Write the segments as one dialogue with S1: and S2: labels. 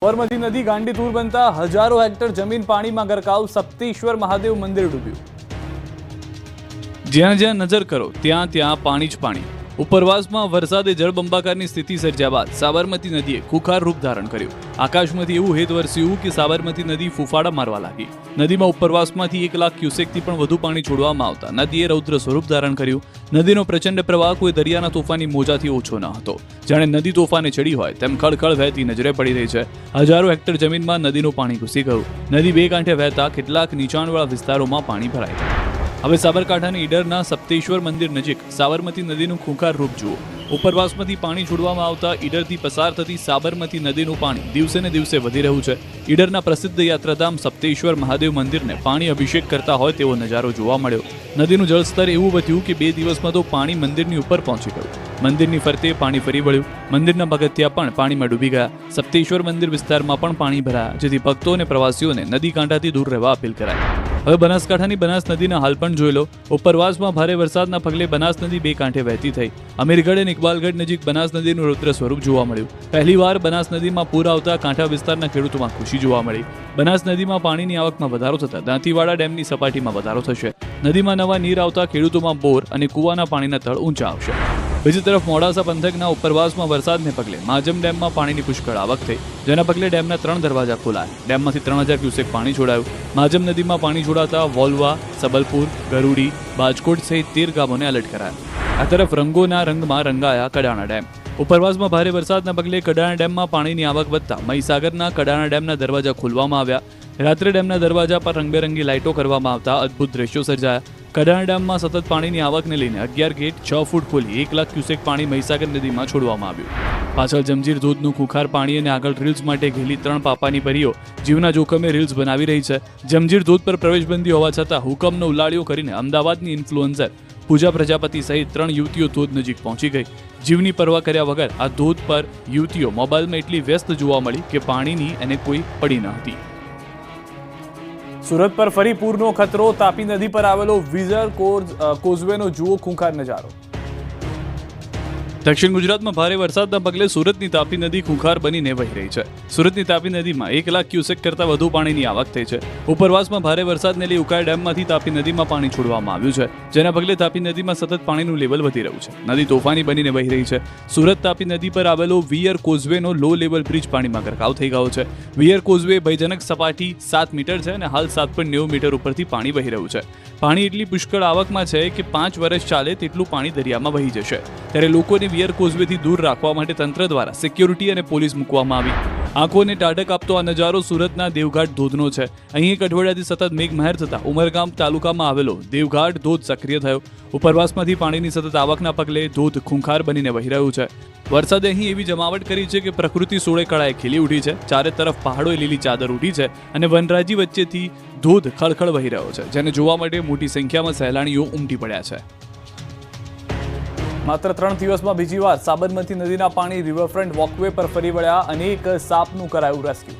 S1: સાબરમતી નદી ગાંડીતુર બનતા હજારો હેક્ટર જમીન પાણીમાં ગરકાવ, સપ્તેશ્વર મહાદેવ મંદિર ડૂબ્યું। જ્યાં જ્યાં નજર કરો ત્યાં ત્યાં પાણી જ પાણી। ઉપરવાસમાં વરસાદે જળબંબાકારની સ્થિતિ સર્જ્યા બાદ સાબરમતી નદીએ ખુખાર રૂપ ધારણ કર્યું। આકાશમાંથી એવું હેત વરસ્યું કે સાબરમતી નદી ફૂફાડા મારવા લાગી। નદીમાં ઉપરવાસમાંથી 1 લાખ ક્યુસેકથી પણ વધુ પાણી છોડવામાં આવતા નદીએ રૌદ્ર સ્વરૂપ ધારણ કર્યું। નદીનો પ્રચંડ પ્રવાહ કોઈ દરિયાના તોફાની મોજાથી ઓછો ન હતો। જાણે નદી તોફાને ચડી હોય તેમ ખળખળ વહેતી નજરે પડી રહી છે। હજારો હેક્ટર જમીનમાં નદીનું પાણી ઘૂસી ગયું। નદી બે કાંઠે વહેતા કેટલાક નીચાણવાળા વિસ્તારોમાં પાણી ભરાઈ ગયા। હવે સાબરકાંઠાની ઈડરના સપ્તેશ્વર મંદિર નજીક સાબરમતી નદીનું ખૂંખાર રૂપ જુઓ। ઉપરવાસમાંથી પાણી છોડવામાં આવતા ઈડરથી પસાર થતી સાબરમતી નદીનું પાણી દિવસે ને દિવસે વધી રહ્યું છે। ઈડરના પ્રસિદ્ધ યાત્રાધામ સપ્તેશ્વર મહાદેવ મંદિરને પાણી અભિષેક કરતા હોય તેવો નજારો જોવા મળ્યો। નદીનું જળસ્તર એવું વધ્યું કે 2 દિવસમાં તો પાણી મંદિરની ઉપર પહોંચી ગયું। મંદિરની ફરતે પાણી ફરી વળ્યું। મંદિરના પગથિયા પણ પાણીમાં ડૂબી ગયા। સપ્તેશ્વર મંદિર વિસ્તારમાં પણ પાણી ભરાયા, જેથી ભક્તો અને પ્રવાસીઓને નદી કાંઠાથી દૂર રહેવા અપીલ કરાઈ। હવે બનાસકાંઠાની બનાસ નદીના હાલ પણ જોઈ લો। ઉપરવાસમાં ભારે વરસાદના પગલે બનાસ નદી બે કાંઠે વહેતી થઈ। અમીરગઢ અને ઇકબાલગઢ નજીક બનાસ નદીનું રૌદ્ર સ્વરૂપ જોવા મળ્યું। પહેલીવાર બનાસ નદીમાં પૂર આવતા કાંઠા વિસ્તારના ખેડૂતોમાં ખુશી જોવા મળી। બનાસ નદીમાં પાણીની આવકમાં વધારો થતા દાંતીવાડા ડેમની સપાટીમાં વધારો થશે। નદીમાં નવા નીર આવતા ખેડૂતોમાં બોર અને કૂવાના પાણીના તળ ઊંચા આવશે। બીજી તરફ મોડાસા પંથકના ઉપરવાસમાં વરસાદને પગલે માજમ ડેમમાં પાણીની પુષ્કળ આવક થઈ, જેના પગલે ડેમના 3 દરવાજા ખોલાયા। ડેમમાંથી 3000 ક્યુસેક પાણી છોડાયું। માજમ નદીમાં પાણી છોડાતા વોલવા, સબલપુર, ગરુડી, બાજકોટ સહિત 13 ગામોને એલર્ટ કરાયા। આ તરફ રંગોના રંગમાં રંગાયા કડાણા ડેમ। ઉપરવાસમાં ભારે વરસાદના પગલે કડાણા ડેમમાં પાણીની આવક વધતા મહીસાગરના કડાણા ડેમના દરવાજા ખોલવામાં આવ્યા। રાત્રે ડેમના દરવાજા પર રંગબેરંગી લાઇટો કરવામાં આવતા અદ્ભુત દ્રશ્યો સર્જાયા। કડાણા ડેમમાં સતત પાણીની આવકને લઈને 11 ગેટ 6 ફૂટ ખોલી 1 લાખ ક્યુસેક પાણી મહીસાગર નદીમાં છોડવામાં આવ્યું। પાછળ જમજીર ધોધનું ખુખાર પાણી અને આગળ રીલ્સ માટે ઘેલી 3 પાપાની પરીઓ જીવના જોખમે રીલ્સ બનાવી રહી છે। જમજીર ધોધ પર પ્રવેશબંધી હોવા છતાં હુકમનો ઉલાળ્યો કરીને અમદાવાદની ઇન્ફ્લુએન્સર પૂજા પ્રજાપતિ સહિત 3 યુવતીઓ ધોધ નજીક પહોંચી ગઈ। જીવની પરવા કર્યા વગર આ ધોધ પર યુવતીઓ મોબાઈલમાં એટલી વ્યસ્ત જોવા મળી કે પાણીની એને કોઈ પડી ન હતી। સુરત પર ફરી પૂરનો ખતરો, તાપી નદી પર આવેલો વિઝર કોઝવેનો જુઓ ખૂંખાર નજારો। દક્ષિણ ગુજરાતમાં ભારે વરસાદના પગલે સુરતની તાપી નદી ખૂંખાર બનીને વહી રહી છે। સુરતની તાપી નદીમાં 1 લાખ ક્યુસેક કરતાં વધુ પાણીની આવક થઈ છે। ઉપરવાસમાં ભારે વરસાદને લઈ ઉકાઈ ડેમમાંથી તાપી નદીમાં પાણી છોડવામાં આવ્યું છે, જેના પગલે તાપી નદીમાં સતત પાણીનું લેવલ વધી રહ્યું છે। નદી તોફાની બનીને વહી રહી છે। સુરત તાપી નદી પર આવેલો વિયર કોઝવેનો લો લેવલ બ્રિજ પાણીમાં ગરકાવ થઈ ગયો છે। વિયર કોઝવે ભયજનક સપાટી 7 મીટર છે અને હાલ 7.90 મીટર ઉપરથી પાણી વહી રહ્યું છે। પાણી એટલી પુષ્કળ આવકમાં છે કે 5 વર્ષ ચાલે તેટલું પાણી દરિયામાં વહી જશે। ત્યારે લોકોને વિયર કોઝવેથી દૂર રાખવા માટે તંત્ર દ્વારા સિક્યોરિટી અને પોલીસ મૂકવામાં આવી। આંખોને ટાઢક આપતો આ નજારો સુરતના દેવઘાટ ધોધનો છે। અહીં 1 અઠવાડિયાથી સતત મેઘમહેર થતા ઉમરગામ તાલુકામાં આવેલો દેવઘાટ ધોધ સક્રિય થયો। ઉપરવાસમાંથી પાણીની સતત આવકના પગલે ધોધ ખૂંખાર બનીને વહી રહ્યું છે। વરસાદે અહીં એવી જમાવટ કરી છે કે પ્રકૃતિ સોળે કળાએ ખીલી ઉઠી છે। ચારે તરફ પહાડોએ લીલી ચાદર ઉઠી છે અને વનરાજી વચ્ચેથી ધોધ ખળખળ વહી રહ્યો છે, જેને જોવા માટે મોટી સંખ્યામાં સહેલાણીઓ ઉમટી પડ્યા છે। માત્ર 3 દિવસમાં બીજી વાર સાબરમતી નદીના પાણી રિવરફ્રન્ટ વોકવે પર ફરી વળ્યા। અનેક સાપનું કરાયું રેસ્ક્યુ।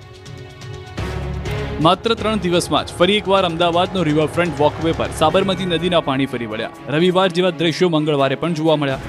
S1: માત્ર 3 દિવસમાં જ ફરી એકવાર અમદાવાદનો રિવરફ્રન્ટ વોકવે પર સાબરમતી નદીના પાણી ફરી વળ્યા। રવિવાર જેવા દ્રશ્યો મંગળવારે પણ જોવા મળ્યા।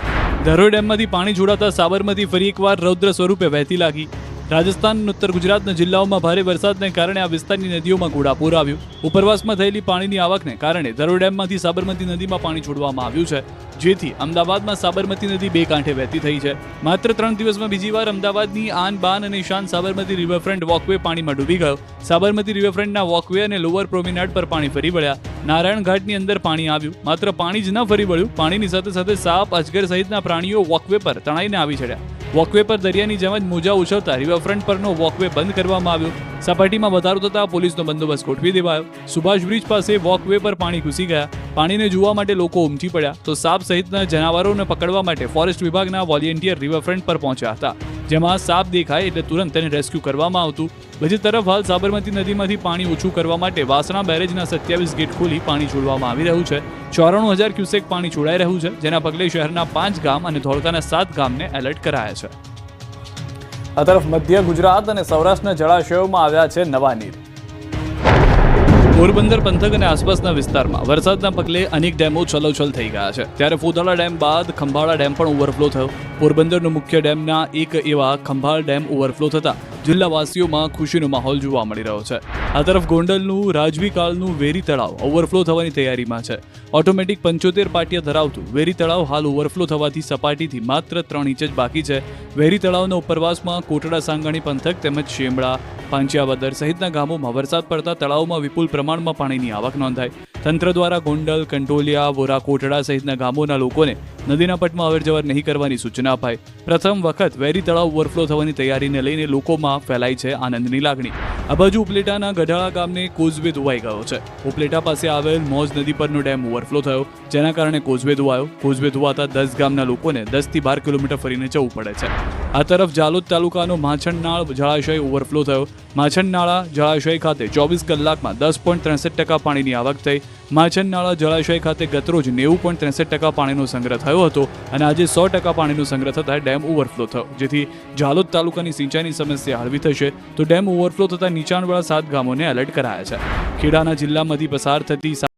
S1: ધરોઈ ડેમમાંથી પાણી છોડાતા સાબરમતી ફરી એકવાર રૌદ્ર સ્વરૂપે વહેતી લાગી। રાજસ્થાન અને ઉત્તર ગુજરાતના જિલ્લાઓમાં ભારે વરસાદને કારણે આ વિસ્તારની નદીઓમાં ઘોડાપૂર આવ્યું। ઉપરવાસમાં થયેલી પાણીની આવકને કારણે ધરોઈ ડેમમાંથી સાબરમતી નદીમાં પાણી છોડવામાં આવ્યું છે, જેથી અમદાવાદમાં સાબરમતી નદી બે કાંઠે વહેતી થઈ છે। માત્ર 3 દિવસમાં બીજી વાર અમદાવાદની આન બાન અને શાન સાબરમતી રિવરફ્રન્ટ વોકવે પાણીમાં ડૂબી ગયો। સાબરમતી રિવરફ્રન્ટના વોકવે અને લોઅર પ્રોમિનાડ પર પાણી ફરી વળ્યા। નારાયણ ઘાટની અંદર પાણી આવ્યું। માત્ર પાણી જ ન ફરી વળ્યું, પાણીની સાથે સાથે સાપ, અજગર સહિતના પ્રાણીઓ વોકવે પર તણાઈને આવી ચડ્યા। વોકવે પર દરિયાની જેમ જ મોજા ઉછળતા રિવરફ્રન્ટ પરનો વોકવે બંધ કરવામાં આવ્યો। સપાટીમાં વધારો થતા પોલીસનો બંદોબસ્ત ગોઠવી દેવાયો। સુભાષ બ્રિજ પાસે વોકવે પર પાણી ઘૂસી ગયા। પાણીને જોવા માટે લોકો ઉમટી પડ્યા તો સાપ સહિતના જનાવરોને પકડવા માટે ફોરેસ્ટ વિભાગના વોલેન્ટિયર રિવરફ્રન્ટ પર પહોંચ્યા હતા, જેમાં સાપ દેખાય એટલે તુરંત તેને રેસ્ક્યુ કરવામાં આવતું। બીજી તરફ હાલ સાબરમતી નદીમાંથી પાણી ઓછું કરવા માટે વાસણા બેરેજના 27 ગેટ ખોલી પાણી છોડવામાં આવી રહ્યું છે। 94,000 ક્યુસેક પાણી છોડાઈ રહ્યું છે, જેના પગલે શહેરના 5 ગામ અને ધોળકાના 7 ગામને એલર્ટ કરાયા છે। આ તરફ મધ્ય ગુજરાત અને સૌરાષ્ટ્રના જળાશયોમાં આવ્યા છે નવા નીર। પોરબંદર પંથક અને આસપાસના વિસ્તારમાં વરસાદના પગલે અનેક ડેમો છલોછલ થઈ ગયા છે। ત્યારે ફોદાળા ડેમ બાદ ખંભાળા ડેમ પણ ઓવરફ્લો થયો। પોરબંદરનો મુખ્ય ડેમના એક એવા ખંભાળ ડેમ ઓવરફ્લો થતા જિલ્લાવાસીઓમાં ખુશીનો માહોલ જોવા મળી રહ્યો છે. આ તરફ ગોંડલનું રાજવી કાળનું વેરી તળાવ ઓવરફ્લો થવાની તૈયારીમાં છે. ઓટોમેટિક 75 પાટિયા ધરાવતું વેરી તળાવ હાલ ઓવરફ્લો થવાથી સપાટીથી માત્ર 3 ઇંચ જ બાકી છે. વેરી તળાવના ઉપરવાસમાં કોટડા સાંગાણી પંથક તેમજ શેમળા, પાંચિયાવદર સહિતના ગામોમાં વરસાદ પડતા તળાવમાં વિપુલ પ્રમાણમાં પાણીની આવક નોંધાઈ. તંત્ર દ્વારા ગોંડલ, કંટોલિયા, વોરા, કોટડા સહિતના ગામોના લોકોને નદીના પટમાં અવરજવર નહીં કરવાની સૂચના અપાઈ. પ્રથમ વખત વેરી તળાવ ઓવરફ્લો થવાની તૈયારીને લઈને લોકોમાં ફેલાઈ છે આનંદની લાગણી. આ બાજુ ઉપલેટાના ગઢાળા ગામને કોઝવે ધોવાઈ ગયો છે. ઉપલેટા પાસે આવેલ મોજ નદી પરનો ડેમ ઓવરફ્લો થયો, જેના કારણે કોઝવે ધોવાયો. કોઝવે ધોવાતા 10 ગામના લોકોને 10 થી 12 કિલોમીટર ફરીને જવું પડે છે. આ તરફ જાલોદ તાલુકાનો માછણનાળ જળાશય ઓવરફ્લો થયો. માછણનાળા જળાશય ખાતે 24 કલાકમાં 10.63% પાણીની આવક થઈ. માછણનાળા જળાશય ખાતે ગતરોજ 90.63% પાણીનો સંગ્રહ થયો હતો અને આજે 100% પાણીનો સંગ્રહ થતાં ડેમ ઓવરફ્લો થયો, જેથી જાલોદ તાલુકાની સિંચાઈની સમસ્યા હળવી થશે. તો ડેમ ઓવરફ્લો થતાં નીચાણવાળા 7 ગામોને એલર્ટ કરાયા છે. ખેડાના જિલ્લામાંથી પસાર થતી